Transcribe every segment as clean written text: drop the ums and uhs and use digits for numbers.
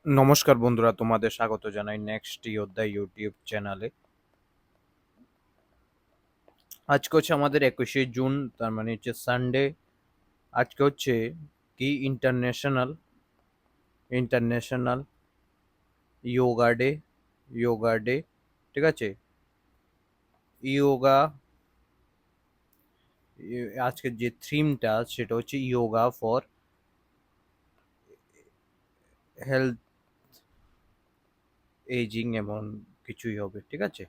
নমস্কার বন্ধুরা, তোমাদের স্বাগত জানাই নেক্সট যোদ্ধা ইউটিউব চ্যানেলে। আজকে হচ্ছে আমাদের 21শে জুন, তার মানে হচ্ছে সানডে। আজকে হচ্ছে কি international international yoga day. Yoga day, ঠিক আছে। ইয়োগা, আজকের যে থিমটা সেটা হচ্ছে ইয়োগা ফর হেলথ, এজিং এমন কিছুই হবে, ঠিক আছে।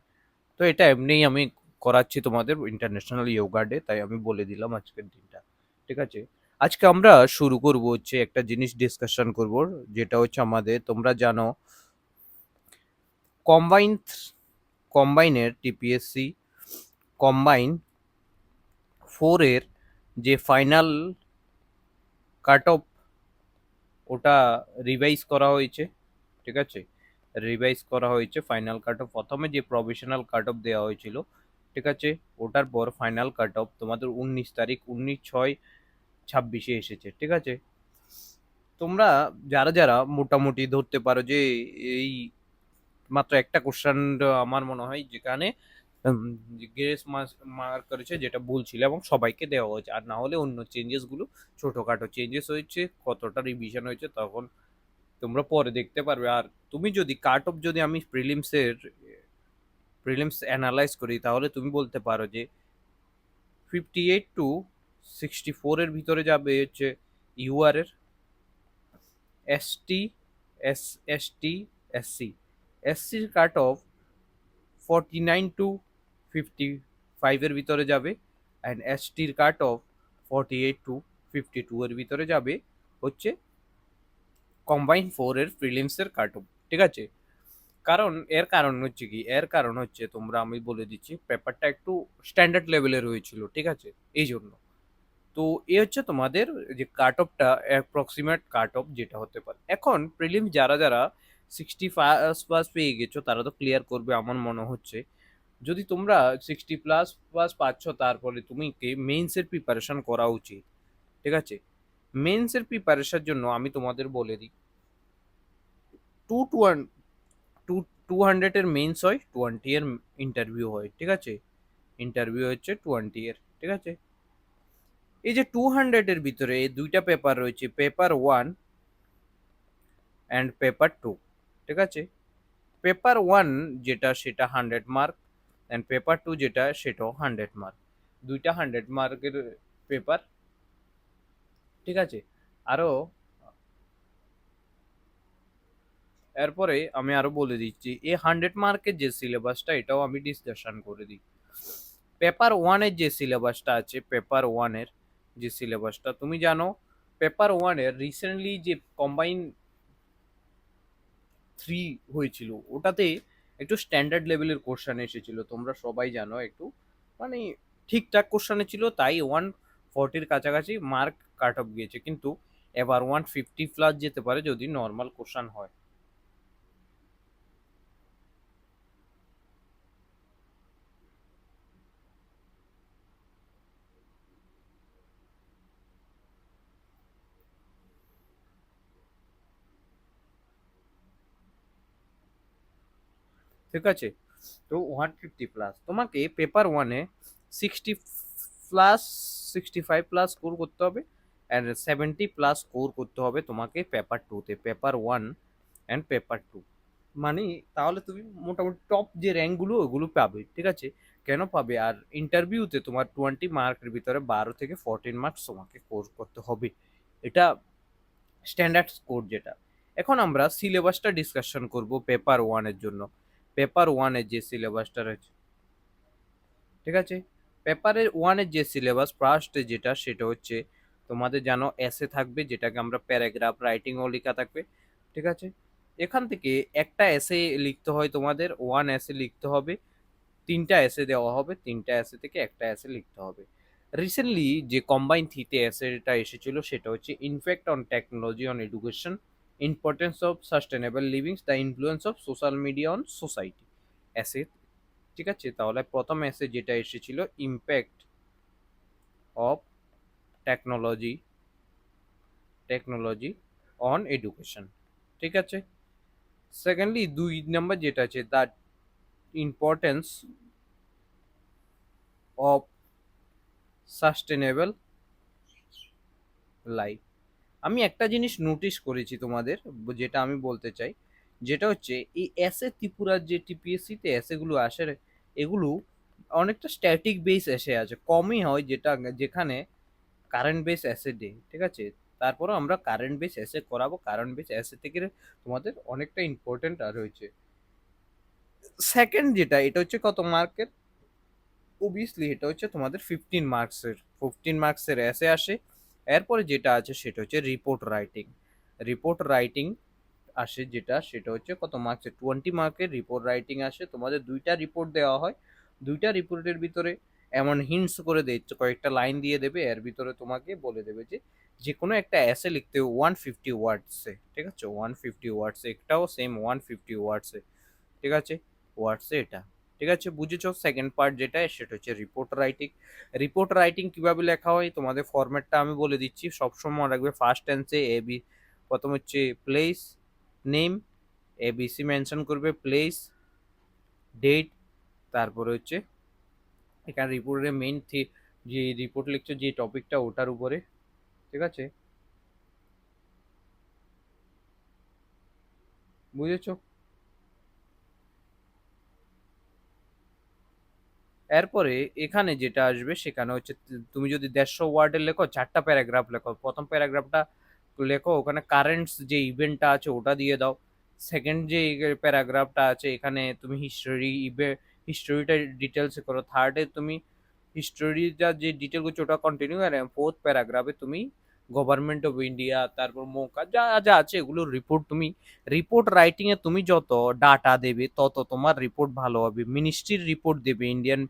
তো এটা এমনিই আমি করাচ্ছি তোমাদের ইন্টারন্যাশনাল ইয়োগা ডে, তাই আমি বলে দিলাম আজকের দিনটা, ঠিক আছে। আজকে আমরা শুরু করব হচ্ছে একটা জিনিস ডিসকাশন করব, যেটা হচ্ছে আমাদের, তোমরা জানো, কম্বাইন কম্বাইনের টিপিএসসি কম্বাইন 4 এর যে ফাইনাল কাট অফ, ওটা রিভাইজ করা হয়েছে, ঠিক আছে। রিভাইজ করা হয়েছে ফাইনাল কাট অফ। প্রথমে যে প্রভিশনাল কাট অফ দেওয়া হয়েছিল, ঠিক আছে, ওটার পর ফাইনাল কাট অফ তোমাদের 19 তারিখ, 19/6/26 এসেছে, ঠিক আছে। তোমরা যারা যারা মোটামুটি ধরতে পারো যে এই মাত্র একটা কোশ্চেন আমার মনে হয় যেখানে গ্রেস মার্ক করেছে, যেটা ভুল ছিল এবং সবাইকে দেওয়া হয়েছে, আর না হলে অন্য চেঞ্জেস গুলো ছোটখাটো চেঞ্জেস হয়েছে, কতটা রিভিশন হয়েছে তখন তোমরা পরে দেখতে পারবে। আর তুমি যদি কাট অফ, যদি আমি প্রিলিমস অ্যানালাইজ করি, তাহলে তুমি বলতে পারো যে 58 to 64 এর ভিতরে যাবে হচ্ছে ইউআর এর, এসটি, এসটি, এসসি। এসসির কাট অফ 49 to 55 এর ভিতরে যাবে, অ্যান্ড এসটির কাট অফ 48 to 52 এর ভিতরে যাবে হচ্ছে কম্বাইন 4 এর প্রিলিমসের কাট অফ, ঠিক আছে। কারণ এর কারণ হচ্ছে কি, এর কারণ হচ্ছে তোমরা, আমি বলে দিচ্ছি, পেপারটা একটু স্ট্যান্ডার্ড লেভেলের হয়েছিল, ঠিক আছে, এই জন্য। তো এ হচ্ছে তোমাদের যে কাট অফটা, অ্যাপ্রক্সিমেট কাট অফ যেটা হতে পারে। এখন প্রিলিম যারা যারা 60 প্লাস পেয়ে গেছো, তারা তো ক্লিয়ার করবে আমার মনে হচ্ছে। যদি তোমরা 60 প্লাস প্লাস পাচ্ছ, তারপরে তুমি মেইনসের প্রিপারেশন করা উচিত, ঠিক আছে। মেইনসের প্রিপারেশনের জন্য আমি তোমাদের বলে দিই, টু টু টু 200 এর মেইনস হয়, 20 এর ইন্টারভিউ হয়, ঠিক আছে। ইন্টারভিউ হচ্ছে 20 এর, ঠিক আছে। এই যে 200 এর ভিতরে এই দুইটা পেপার রয়েছে, পেপার 1 অ্যান্ড পেপার 2, ঠিক আছে। পেপার 1 যেটা, সেটা 100 মার্ক, অ্যান্ড পেপার 2 যেটা, সেটাও 100 মার্ক। দুইটা 100 মার্কের পেপার, ঠিক আছে। আরো এরপরে আমি আরো বলে দিচ্ছি, এই 100 মার্কের যে সিলেবাসটা, এটাও আমি ডিসকাশন করে দিই। পেপার 1 এর যে সিলেবাসটা আছে, পেপার 1 এর যে সিলেবাসটা তুমি জানো, পেপার 1 এর রিসেন্টলি যে কম্বাইন 3 হয়েছিল, ওটাতে একটু স্ট্যান্ডার্ড লেভেলের কোশ্চেন এসেছিল, তোমরা সবাই জানো, একটু মানে ঠিকঠাক কোশ্চেন ছিল, তাই 140-র কাছাকাছি মার্ক কাট অফ গিয়েছে, কিন্তু এবার 150 প্লাস যেতে পারে যদি নর্মাল কোশ্চেন হয়। ঠিক আছে। তো 150 প্লাস তোমাকে পেপার 1-এ 60 প্লাস, 65 প্লাস স্কোর করতে হবে, অ্যান্ড 70 প্লাস স্কোর করতে হবে তোমাকে পেপার 2-তে, পেপার 1 অ্যান্ড পেপার 2। মানে তাহলে তুমি মোটামুটি টপ যে র্যাঙ্কগুলো ওগুলো পাবে, ঠিক আছে। কেন পাবে? আর ইন্টারভিউতে তোমার 20 মার্কের ভিতরে 12 থেকে 14 মার্কস তোমাকে স্কোর করতে হবে, এটা স্ট্যান্ডার্ড স্কোর যেটা। এখন আমরা সিলেবাসটা ডিসকাশন করব পেপার 1-এর জন্য। পেপার 1-এর যে সিলেবাসটা রয়েছে, ঠিক আছে। পেপারের 1-এর যে সিলেবাস ফার্স্ট যেটা, সেটা হচ্ছে তোমাদের জানো এসে থাকবে, যেটাকে আমরা প্যারাগ্রাফ রাইটিংও লেখা থাকবে, ঠিক আছে। এখান থেকে একটা এসে লিখতে হয়, তোমাদের 1 এসে লিখতে হবে, 3টা এসে দেওয়া হবে, 3টা এসে থেকে একটা এসে লিখতে হবে। রিসেন্টলি যে কম্বাইন 3-তে এসেটা এসেছিল, সেটা হচ্ছে in fact on technology on education, importance of sustainable living, the influence of social media on society, এসে, ঠিক আছে। তাহলে প্রথম এসে যেটা এসেছিল, impact of technology technology on education, ঠিক আছে। সেকেন্ডলি 2 নাম্বার যেটা আছে, the importance of sustainable life. আমি একটা জিনিস নোটিস করেছি তোমাদের, যেটা আমি বলতে চাই, যেটা হচ্ছে এই এসএ ত্রিপুরার যে টিপিএসসি তে এসএ গুলো আসে, এগুলো অনেকটা স্ট্যাটিক বেস এসে আছে, কমই হয় যেটা, যেখানে কারেন্ট বেস এসে দেয়, ঠিক আছে। তারপরে আমরা কারেন্ট বেস এসে করাবো, কারেন্ট বেস এসে থেকে তোমাদের অনেকটা ইম্পর্টেন্ট আর হয়েছে। সেকেন্ড যেটা, এটা হচ্ছে কত মার্কের, ওবিয়াসলি এটা হচ্ছে তোমাদের 15 মার্কসের, 15 মার্কসের এসে আসে। এরপরে যেটা আছে সেটা হচ্ছে রিপোর্ট রাইটিং। রিপোর্ট রাইটিং আসে যেটা, সেটা হচ্ছে কত মার্কসের, 20 মার্কের রিপোর্ট রাইটিং আসে। তোমাদের 2টা রিপোর্ট দেওয়া হয়, 2টা রিপোর্টের ভিতরে এমন হিন্টস করে দেয়, কয়েকটা লাইন দিয়ে দেবে, এর ভিতরে তোমাকে বলে দেবে যে যে কোনো একটা এসে লিখতে 150 ওয়ার্ডসে, ঠিক আছে, 150 ওয়ার্ডসে, একটাও সেম 150 ওয়ার্ডসে, ঠিক আছে, ওয়ার্ডসে এটা, ঠিক আছে, বুঝেছো। সেকেন্ড পার্ট যেটা সেটা হচ্ছে রিপোর্ট রাইটিং। রিপোর্ট রাইটিং কিভাবে লেখা হয়, তোমাদের ফরম্যাটটা আমি বলে দিচ্ছি, সবসময় রাখবে ফার্স্ট টেন্সে এ বি, প্রথম হচ্ছে প্লেস নেম, এবিসি মেনশন করবে, প্লেস, ডেট, তারপরে হচ্ছে এখানে রিপোর্টের মেইন যে রিপোর্ট লিখছো যে টপিকটা ওটার উপরে, ঠিক আছে, বুঝেছো। এরপরে এখানে যেটা আসবে সেখানে হচ্ছে তুমি যদি 150 ওয়ার্ডের লেখো, 4টা প্যারাগ্রাফ লেখো, প্রথম প্যারাগ্রাফটা লেখো ওখানে কারেন্টস যে ইভেন্টটা আছে ওটা দিয়ে দাও। সেকেন্ড যে প্যারাগ্রাফটা আছে এখানে তুমি হিস্টোরিটা ডিটেলস করো। থার্ডে তুমি হিস্টোরিটা যে ডিটেল করছো ওটা কন্টিনিউ, আর ফোর্থ প্যারাগ্রাফে তুমি গভর্নমেন্ট অফ ইন্ডিয়া, তারপর মৌকা যা যা আছে এগুলো রিপোর্ট, তুমি রিপোর্ট রাইটিং এ তুমি যত ডাটা দেবে তত তোমার রিপোর্ট ভালো হবে। মিনিস্ট্রির রিপোর্ট দেবে, ইন্ডিয়ান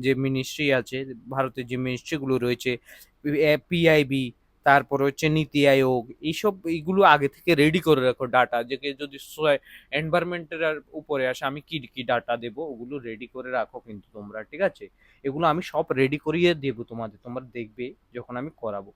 যে মিনিস্ট্রি আছে, ভারতের যে মিনিস্ট্রিগুলো রয়েছে, পিআইবি, তারপর হচ্ছে নীতি আয়োগ, এইসব এইগুলো আগে থেকে রেডি করে রাখো ডাটা, যে যদি এনভায়রনমেন্টের উপরে আসে আমি কি কি ডাটা দেবো, ওগুলো রেডি করে রাখো কিন্তু তোমরা, ঠিক আছে। এগুলো আমি সব রেডি করিয়ে দেবো তোমাদের, তোমরা দেখবে যখন আমি করাবো,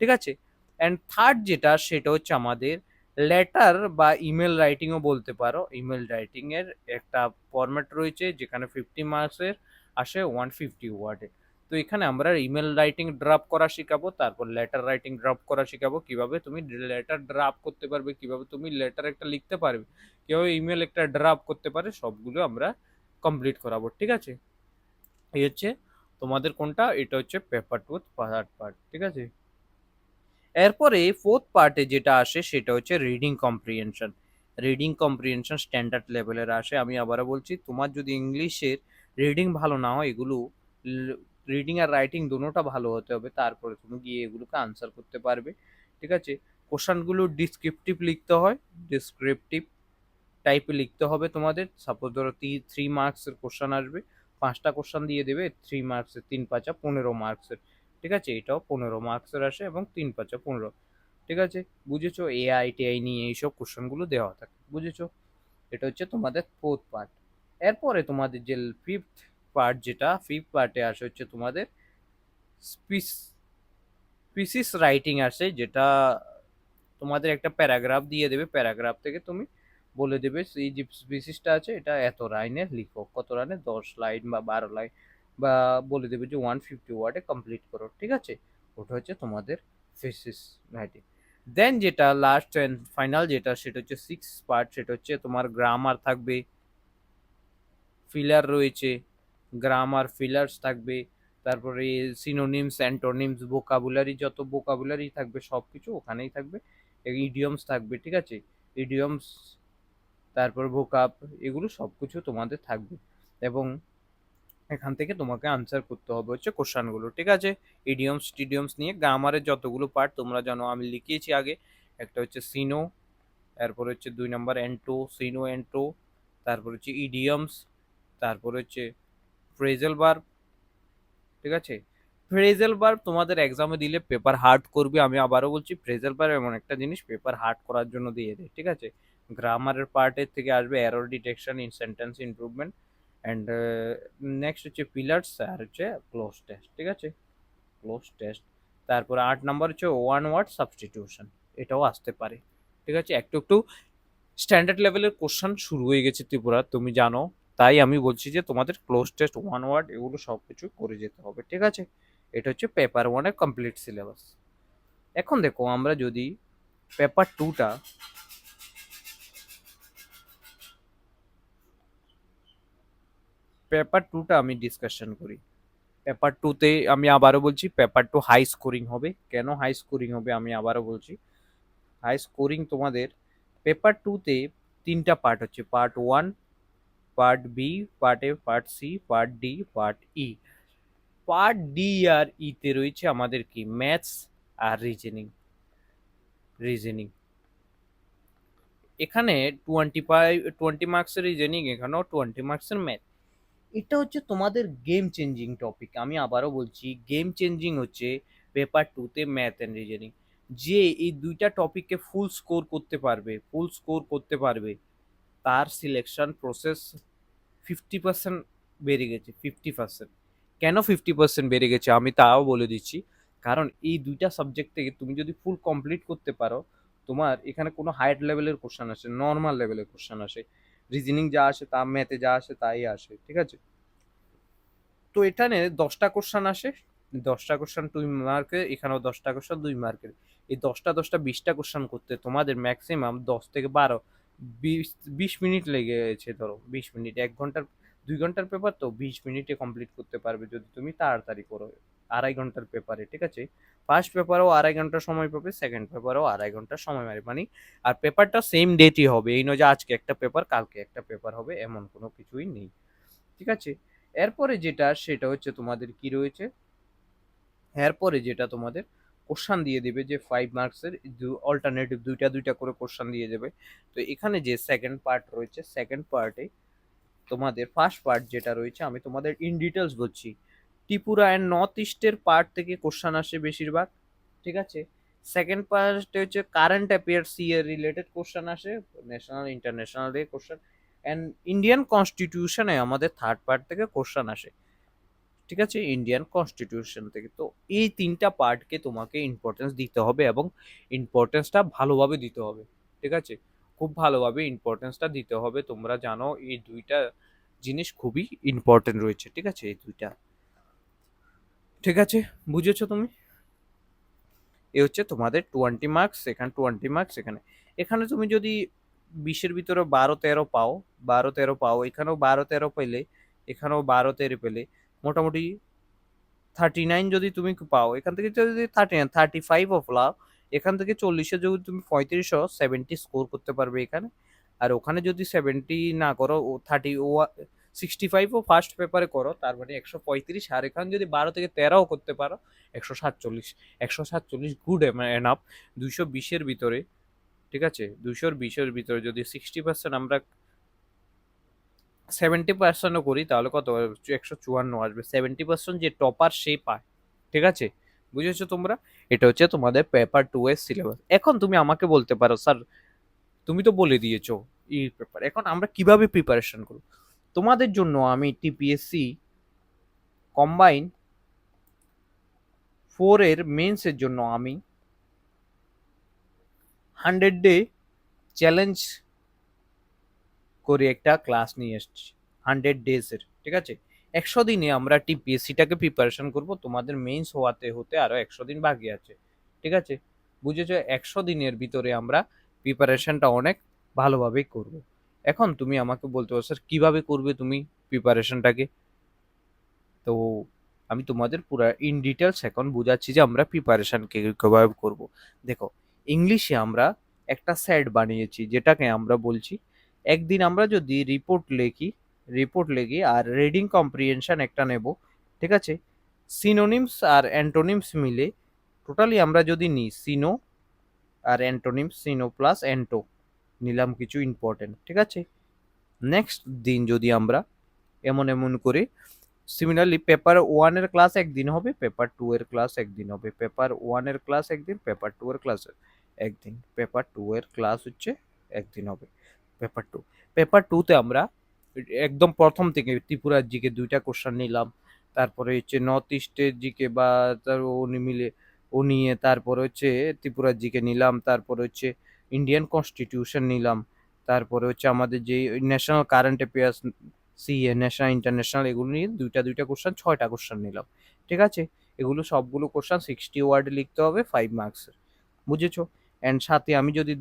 ঠিক আছে। অ্যান্ড থার্ড যেটা সেটা হচ্ছে আমাদের লেটার বা ইমেল রাইটিংও বলতে পারো। ইমেল রাইটিং এর একটা ফরম্যাট রয়েছে যেখানে 50 মার্কসের আসে 150 ওয়ার্ডে। তো এখানে আমরা ইমেল রাইটিং ড্রাফট করা শিখাবো, তারপর লেটার রাইটিং ড্রাফট করা শিখাবো, কিভাবে তুমি লেটার ড্রাফট করতে পারবে, কিভাবে তুমি লেটার একটা লিখতে পারবে, কিভাবে ইমেল একটা ড্রাফট করতে পারে, সবগুলো আমরা কমপ্লিট করাবো, ঠিক আছে। এই হচ্ছে তোমাদের কোনটা, এটা হচ্ছে পেপার টু থার্ড পার্ট, ঠিক আছে। এরপরে ফোর্থ পার্টে যেটা আসে সেটা হচ্ছে reading comprehension. Reading comprehension standard লেভেলের আসে। আমি আবারও বলছি, তোমার যদি ইংলিশের রিডিং ভালো না হয়, এগুলো রিডিং আর রাইটিং দুটোটা ভালো হতে হবে, তারপরে তুমি গিয়ে এগুলোকে আনসার করতে পারবে, ঠিক আছে। কোশ্চানগুলো ডিসক্রিপটিভ লিখতে হয়, ডিসক্রিপটিভ টাইপে লিখতে হবে তোমাদের। সাপোজ ধরো 3 মার্কসের কোশ্চান আসবে, 5টা কোশ্চান দিয়ে দেবে, 3 মার্কসের, 3 5 15 মার্কসের, ঠিক আছে। এটাও 15 মার্কসের আসে এবং 3 5 15, ঠিক আছে, বুঝেছো। এআই টিআই নিয়ে এইসব কোশ্চানগুলো দেওয়া থাকে, বুঝেছো। এটা হচ্ছে তোমাদের ফোর্থ পার্ট। এরপরে তোমাদের যে ফিফথ পার্ট, যেটা ফিফথ পার্টে আসে হচ্ছে তোমাদের স্পিচ স্পিসিস রাইটিং আসে, যেটা তোমাদের একটা প্যারাগ্রাফ দিয়ে দেবে, প্যারাগ্রাফ থেকে তুমি বলে দেবে এই যে স্পিসিসটা আছে এটা এত লাইনের লিখো, কত লাইনে, 10 লাইন বা 12 লাইন, বা বলে দেবে যে 150 ওয়ার্ডে কমপ্লিট করো, ঠিক আছে। ওটা হচ্ছে তোমাদের ফিসিস রাইটিং। দেন যেটা লাস্ট অ্যান্ড ফাইনাল যেটা, সেটা হচ্ছে সিক্স পার্ট, সেটা হচ্ছে তোমার গ্রামার থাকবে, ফিলার রয়েছে, গ্রামার ফিলার্স থাকবে, তারপরে সিনোনিমস, অ্যান্টোনিমস, ভোকাবুলারি, যত ভোকাবুলারি থাকবে সব কিছু ওখানেই থাকবে। ইডিয়মস থাকবে, ঠিক আছে, ইডিয়মস, তারপর ভোকাব, এগুলো সব কিছু তোমাদের থাকবে। এবং এখান থেকে তোমাকে আনসার করতে হবে হচ্ছে কোশ্চানগুলো, ঠিক আছে। ইডিয়মস টিডিয়মস নিয়ে গ্রামারের যতগুলো পার্ট তোমরা জানো, আমি লিখিয়েছি আগে। একটা হচ্ছে সিনো, তারপর হচ্ছে 2 নম্বর এন্টো, সিনো এন্টো, তারপর হচ্ছে ইডিয়মস, তারপর হচ্ছে ফ্রেজাল ভার্ব, ঠিক আছে। ফ্রেজাল ভার্ব তোমাদের এক্সামে দিলে পেপার হার্ড করবে, আমি আবারও বলছি, ফ্রেজাল ভার্ব এমন একটা জিনিস পেপার হার্ড করার জন্য দিয়ে দেয়, ঠিক আছে। গ্রামারের পার্টের থেকে আসবে error detection in sentence improvement, and next হচ্ছে পিলার্স, আর হচ্ছে ক্লোজ টেস্ট, ঠিক আছে, ক্লোজ টেস্ট। তারপর 8 নম্বর হচ্ছে ওয়ান ওয়ার্ড সাবস্টিটিউশন, এটাও আসতে পারে, ঠিক আছে। একটু একটু স্ট্যান্ডার্ড লেভেলের কোশ্চেন শুরু হয়ে গেছে ত্রিপুরা, তুমি জানো। তাই আমি বলছি যে তোমাদের ক্লোজ টেস্ট, ওয়ান ওয়ার্ড, এগুলো সব কিছু করে যেতে হবে, ঠিক আছে? এটা হচ্ছে পেপার ওয়ানের কমপ্লিট সিলেবাস। এখন দেখো আমরা যদি পেপার টুটা আমি ডিসকাশন করি। পেপার টুতে আমি আবারও বলছি, পেপার টু হাই স্কোরিং হবে। কেন হাই স্কোরিং হবে আমি আবারও বলছি। হাই স্কোরিং তোমাদের পেপার টুতে তিনটা পার্ট হচ্ছে, part one, part B, part A, part C, part D, part E. Part D আর ইতে রয়েছে আমাদের কি ম্যাথস আর রিজনিং। এখানে 20 মার্কসের রিজনিং, এখানেও 20 মার্কসের ম্যাথ। এটা হচ্ছে তোমাদের গেম চেঞ্জিং টপিক। আমি আবারও বলছি, গেম চেঞ্জিং হচ্ছে পেপার টুতে ম্যাথ অ্যান্ড রিজনিং। যে এই দুইটা টপিককে ফুল স্কোর করতে পারবে, তার সিলেকশন প্রসেস 50% বেড়ে গেছে, 50%। কেন 50% বেড়ে গেছে আমি তাও বলে দিচ্ছি। কারণ এই দুইটা সাবজেক্ট থেকে তুমি যদি ফুল কমপ্লিট করতে পারো, তোমার এখানে কোনো হায়ার লেভেলের কোশ্চেন আসে, নর্মাল লেভেলের কোশ্চেন আসে। রিজনিং যা আসে তা ম্যাথে যা আসে তাই আসে, ঠিক আছে? তো এখানে 10টা কোশ্চেন আসে, 10টা কোশ্চেন 2 মার্কের, এখানেও 10টা কোশ্চেন 2 মার্কের। এই 20টা কোশ্চেন করতে তোমাদের ম্যাক্সিমাম 10 থেকে 12, 20 মিনিট লেগে গেছে। ধরো 20 মিনিট, 1 ঘন্টার 2 ঘন্টার পেপার তো 20 মিনিটে কমপ্লিট করতে পারবে যদি তুমি তাড়াতাড়ি করো। 2.5 ঘন্টার পেপারে, ঠিক আছে? ফার্স্ট পেপারও 2.5 ঘন্টা সময় পাবে, সেকেন্ড পেপারও 2.5 ঘন্টা সময় পাবে, মানে আর পেপারটা সেম ডেটই হবে। এই নয় যে আজকে একটা পেপার কালকে একটা পেপার হবে, এমন কোনো কিছুই নেই, ঠিক আছে? এরপরে যেটা সেটা হচ্ছে তোমাদের কি রয়েছে, এরপরে যেটা তোমাদের কোশ্চান দিয়ে দেবে যে 5 মার্কসের অল্টারনেটিভ দুইটা দুইটা করে কোশ্চান দিয়ে দেবে। তো এখানে যে সেকেন্ড পার্ট রয়েছে, সেকেন্ড পার্টে তোমাদের ফার্স্ট পার্ট যেটা রয়েছে আমি তোমাদের ইন ডিটেলস বলছি। ত্রিপুরা অ্যান্ড নর্থ ইস্টের পার্ট থেকে কোশ্চান আসে বেশিরভাগ, ঠিক আছে? সেকেন্ড পার্টে হচ্ছে কারেন্ট অ্যাফেয়ার্স এর রিলেটেড কোশ্চান আসে, ন্যাশনাল ইন্টারন্যাশনাল এর কোশ্চান। অ্যান্ড ইন্ডিয়ান কনস্টিটিউশনে আমাদের থার্ড পার্ট থেকে কোশ্চান আসে, ঠিক আছে? ইন্ডিয়ান কনস্টিটিউশন থেকে। তো এই তিনটা পার্টকে তোমাকে ইম্পর্টেন্স দিতে হবে এবং ইম্পর্টেন্সটা ভালোভাবে দিতে হবে, ঠিক আছে? খুব ভালোভাবে ইম্পর্টেন্সটা দিতে হবে। তোমরা জানো এই দুইটা জিনিস খুবই ইম্পর্টেন্ট রয়েছে, ঠিক আছে? এই দুইটা, ঠিক আছে? বুঝেছো তুমি? এ হচ্ছে তোমাদের 20 মার্কস, এখানে 20 মার্কস, এখানে এখানে তুমি যদি 20-এর ভিতরে 12-13 পাও, 12-13 পাও, এখানেও 12-13 পেলে, এখানেও 12-13 পেলে, মোটামুটি 39 যদি তুমি পাও, এখান থেকে যদি 35ও পাও, এখান থেকে 40-এ যদি তুমি 35-ও 70 স্কোর করতে পারবে এখানে। আর ওখানে যদি 70 না করো, ও 65ও ফার্স্ট পেপারে করো, তার মানে 135। আর এখানে যদি 12 থেকে 13ও করতে পারো, 147। 147 গুড এনাফ 220-এর ভিতরে, ঠিক আছে? 220-এর ভিতরে যদি 60% আমরা 70%ও করি তাহলে কত, 154 আসবে। 70% যে টপার সে পায়, ঠিক আছে? বুঝেছো তোমরা? এটা হচ্ছে তোমাদের পেপার টু এর সিলেবাস। এখন তুমি আমাকে বলতে পারো, স্যার তুমি তো বলে দিয়েছো এই পেপার, এখন আমরা কিভাবে প্রিপারেশন করব? তোমাদের জন্য আমি টিপিএসসি কম্বাইন 4 এর মেন্সের জন্য আমি 100 ডে চ্যালেঞ্জ করে একটা ক্লাস নিয়ে এসেছি, 100 ডেজের, ঠিক আছে? 100 দিনে আমরা টিপিএসসিটাকে প্রিপারেশন করব। তোমাদের মেইনস হতে আরো 100 দিন বাকি আছে, ঠিক আছে? বুঝেছো? 100 দিনের ভিতরে আমরা প্রিপারেশনটা অনেক ভালোভাবেই করব। এখন তুমি আমাকে বলতে পারো, স্যার কিভাবে করবে তুমি প্রিপারেশনটাকে? তো আমি তোমাদের পুরো ইন ডিটেলস এখন বুঝাচ্ছি যে আমরা প্রিপারেশন কিভাবে করব। দেখো, ইংলিশে আমরা একটা সেট বানিয়েছি যেটাকে আমরা বলছি, একদিন আমরা যদি রিপোর্ট লিখি আর রিডিং কম্প্রিহেনশন একটা নেব, ঠিক আছে? সিনোনিমস আর অ্যান্টোনিমস মিলে টোটালি আমরা যদি নিই সিনো আর অ্যান্টোনিমস, সিনো প্লাস অ্যান্টো নিলাম কিছু ইম্পর্টেন্ট, ঠিক আছে? নেক্সট দিন যদি আমরা এমন এমন করে, সিমিলারলি পেপার ওয়ানের ক্লাস একদিন হবে, পেপার টু এর ক্লাস একদিন হবে, পেপার ওয়ানের ক্লাস একদিন, পেপার টু এর ক্লাস একদিন, পেপার টু এর ক্লাস হচ্ছে একদিন হবে। পেপার টুতে আমরা একদম প্রথম থেকে ত্রিপুরার জিকে 2টা কোশ্চেন নিলাম, তারপরে হচ্ছে নর্থ ইস্টের জিকে বা তার ও নিয়ে, তারপরে হচ্ছে ত্রিপুরার জিকে নিলাম, তারপরে হচ্ছে ইন্ডিয়ান কনস্টিটিউশন নিলাম, তারপরে হচ্ছে আমাদের যে national current affairs, CA, national international, এগুলো নিয়ে দুইটা দুইটা কোশ্চেন, 6টা কোশ্চেন নিলাম। ঠিক আছে, এগুলো সবগুলো কোশ্চেন 60 ওয়ার্ডে লিখতে হবে, 5 মার্কসের। বুঝেছো? অ্যান্ড সাথে আমি যদি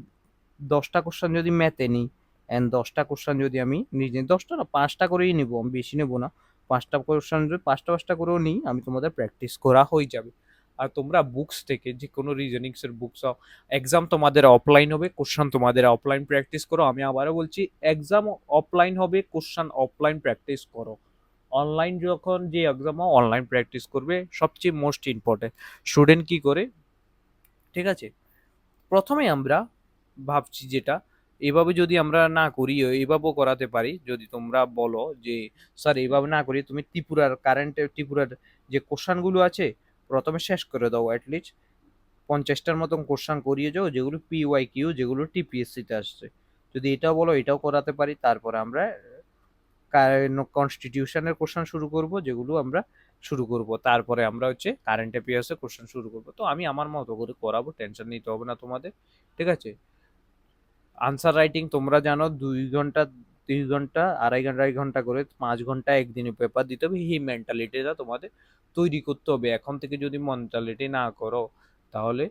10টা কোশ্চেন যদি ম্যাথে নিই, অ্যান্ড 10টা কোশ্চেন যদি আমি নিজে, 10টা না 5টা করেই নিবো, আমি বেশি নেবো না। 5টা কোশ্চেন যদি 5টা করেও নিই, আমি তোমাদের প্র্যাকটিস করা হয়ে যাবে। আর তোমরা বুকস থেকে যে কোনো রিজনিংসের বুকস, এক্সাম তোমাদের অফলাইন হবে, কোশ্চেন তোমাদের অফলাইন প্র্যাকটিস করো। আমি আবারও বলছি, এক্সাম অফলাইন হবে, কোশ্চেন অফলাইন প্র্যাকটিস করো। অনলাইন যখন যে এক্সাম অনলাইন প্র্যাকটিস করবে, সবচেয়ে মোস্ট ইম্পর্টেন্ট। স্টুডেন্ট কি করে, ঠিক আছে, প্রথমে আমরা ভাবছি যেটা, এভাবে যদি আমরা না করি, এভাবেও করাতে পারি। যদি তোমরা বলো যে স্যার এইভাবে না করি, তুমি ত্রিপুরার যে কোশ্চানগুলো আছে প্রথমে শেষ করে দাও, অ্যাটলিস্ট 50টার মতন কোশ্চান করিয়ে যাও, যেগুলো পিওয়াই কিউ, যেগুলো টিপিএসসিতে আসছে। যদি এটাও বলো, এটাও করাতে পারি। তারপরে আমরা কনস্টিটিউশনের কোশ্চেন শুরু করব, যেগুলো আমরা শুরু করব। তারপরে আমরা হচ্ছে কারেন্ট অ্যাফেয়ার্সের কোশ্চেন শুরু করব। তো আমি আমার মতো করে করাবো, টেনশন নিতে হবে না তোমাদের। ঠিক আছে, আনসার রাইটিং তোমরা জানো 2 ঘন্টা, 3 ঘন্টা, আড়াই ঘন্টা করে 5 ঘন্টা একদিনে পেপার দিতে হবে। এই মেন্টালিটিটা তোমাদের তৈরি করতে হবে এখন থেকে। যদি মেন্টালিটি না করো, তাহলে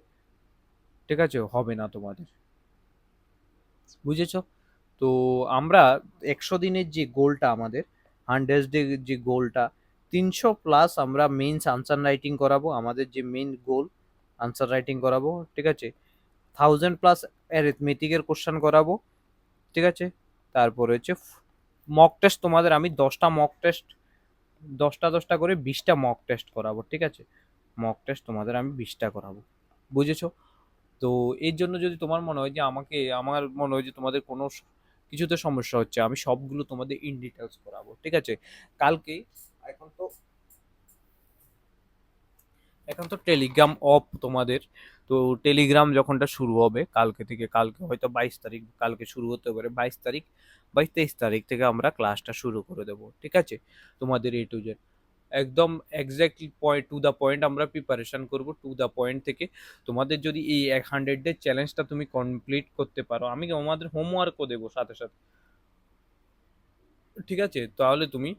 ঠিক আছে হবে না তোমাদের। বুঝেছো? তো আমরা 100 দিনের যে গোলটা আমাদের, 100 ডে যে গোলটা, 300 প্লাস আমরা মেইনস আনসার রাইটিং করাবো। আমাদের যে মেইন গোল, আনসার রাইটিং করাবো। ঠিক আছে, 1000 প্লাস অ্যারিথমেটিকের কোশ্চেন করাবো। ঠিক আছে, তারপরে হচ্ছে মক টেস্ট তোমাদের আমি 10টা মক টেস্ট, 10টা করে 20টা মক টেস্ট করাবো। ঠিক আছে, মক টেস্ট তোমাদের আমি 20টা করাবো। বুঝেছো? তো এর জন্য যদি তোমার মনে হয় যে আমার মনে হয় যে তোমাদের কোনো কিছুতে সমস্যা হচ্ছে, আমি সবগুলো তোমাদের ইন ডিটেলস করাবো। ঠিক আছে, কালকে, এখন তো এখন তো টেলিগ্রাম অফ তোমাদের। তো টেলিগ্রাম যখনটা শুরু হবে কালকে থেকে, কালকে হয়তো 22 তারিখ, কালকে শুরু হতে পারে 22 তারিখ, 22-23 তারিখ থেকে আমরা ক্লাসটা শুরু করে দেবো। ঠিক আছে, তোমাদের A to Z একদম exactly point to the point আমরা প্রিপারেশন করব, টু দ্য পয়েন্ট থেকে। তোমাদের যদি এই 100 ডে চ্যালেঞ্জটা তুমি কমপ্লিট করতে পারো, আমি তোমাদের হোমওয়ার্কও দেবো সাথে সাথে। ঠিক আছে, তাহলে তুমি,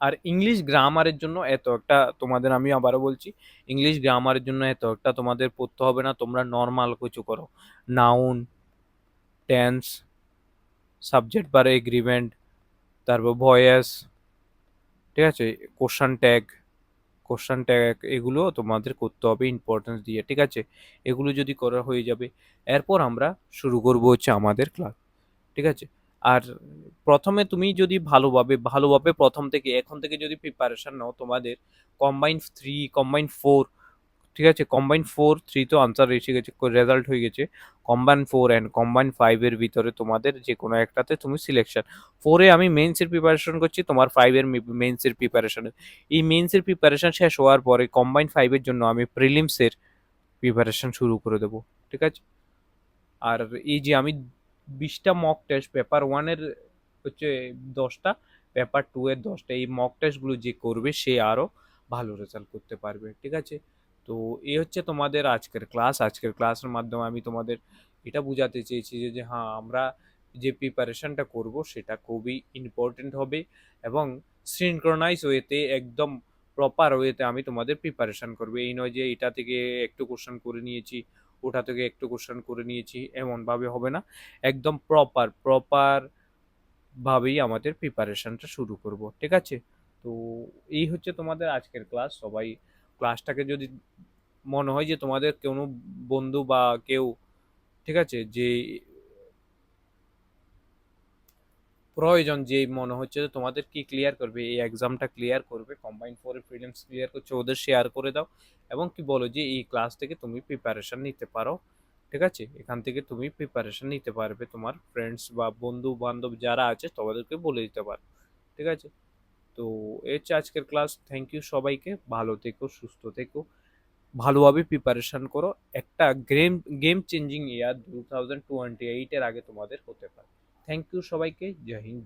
আর ইংলিশ গ্রামারের জন্য এত একটা তোমাদের, আমি আবারও বলছি, ইংলিশ গ্রামারের জন্য এত একটা তোমাদের পড়তে হবে না। তোমরা নর্মাল কিছু করো, নাউন, টেন্স, সাবজেক্ট বার এগ্রিমেন্ট, তারপর ভয়েস, ঠিক আছে, কোশ্চান ট্যাগ, এগুলো তোমাদের করতে হবে ইম্পর্টেন্স দিয়ে। ঠিক আছে, এগুলো যদি করা হয়ে যাবে, এরপর আমরা শুরু করব হচ্ছে আমাদের ক্লাস। ঠিক আছে, আর প্রথমে তুমি যদি ভালোভাবে প্রথম থেকে, এখন থেকে যদি প্রিপারেশন নাও, তোমাদের কম্বাইন 4, ঠিক আছে, কম্বাইন 4 3 তো আনসার এসে গেছে, রেজাল্ট হয়ে গেছে। কম্বাইন 4 অ্যান্ড কম্বাইন 5 এর ভিতরে তোমাদের যে কোনো একটাতে তুমি সিলেকশন। 4-এ আমি মেন্সের প্রিপারেশন করছি, তোমার 5-এর মেন্সের প্রিপারেশন। এই মেন্সের প্রিপারেশন শেষ হওয়ার পরে কম্বাইন 5-এর জন্য আমি প্রিলিমসের প্রিপারেশন শুরু করে দেবো। ঠিক আছে, আর এই যে আমি 20টা মক টেস্ট, পেপার 1-এর হচ্ছে 10টা, পেপার 2-এর 10টা, এই মক টেস্টগুলো যে করবে সে আরও ভালো রেজাল্ট করতে পারবে। ঠিক আছে, তো এই হচ্ছে তোমাদের আজকের ক্লাস। আজকের ক্লাসের মাধ্যমে আমি তোমাদের এটা বোঝাতে চেয়েছি যে হ্যাঁ, আমরা যে প্রিপারেশনটা করব সেটা খুবই ইম্পর্টেন্ট হবে, এবং সিনক্রোনাইজ ওয়েতে, একদম প্রপার ওয়েতে আমি তোমাদের প্রিপারেশন করবো। এই নয় যে এটা থেকে একটু কোশ্চেন করে নিয়েছি, ওটা থেকে একটু কোশ্চেন করে নিয়েছি, এমনভাবে হবে না। একদম প্রপার ভাবেই আমাদের প্রিপারেশনটা শুরু করব। ঠিক আছে, তো এই হচ্ছে তোমাদের আজকের ক্লাস। সবাই ক্লাসটাকে যদি মনে হয় যে তোমাদের কোনো বন্ধু বা কেউ, ঠিক আছে, যে প্রয়োজন, যে মনে হচ্ছে যে তোমাদের কি ক্লিয়ার করবে, এই এক্সামটা ক্লিয়ার করবে, কম্বাইন 4-এর প্রিলিমস ক্লিয়ার করছে, ওদের শেয়ার করে দাও। এবং কি বলো যে এই ক্লাস থেকে তুমি প্রিপারেশন নিতে পারো। ঠিক আছে, এখান থেকে তুমি প্রিপারেশন নিতে পারবে, তোমার ফ্রেন্ডস বা বন্ধু বান্ধব যারা আছে তাদেরকে বলে দিতে পারো। ঠিক আছে, তো এই হচ্ছে আজকের ক্লাস। থ্যাংক ইউ সবাইকে, ভালো থেকো, সুস্থ থেকো, ভালোভাবে প্রিপারেশন করো। একটা গেম গেম চেঞ্জিং ইয়ার 2028-এর আগে তোমাদের হতে পারে। থ্যাংক ইউ সবাইকে, জয় হিন্দ।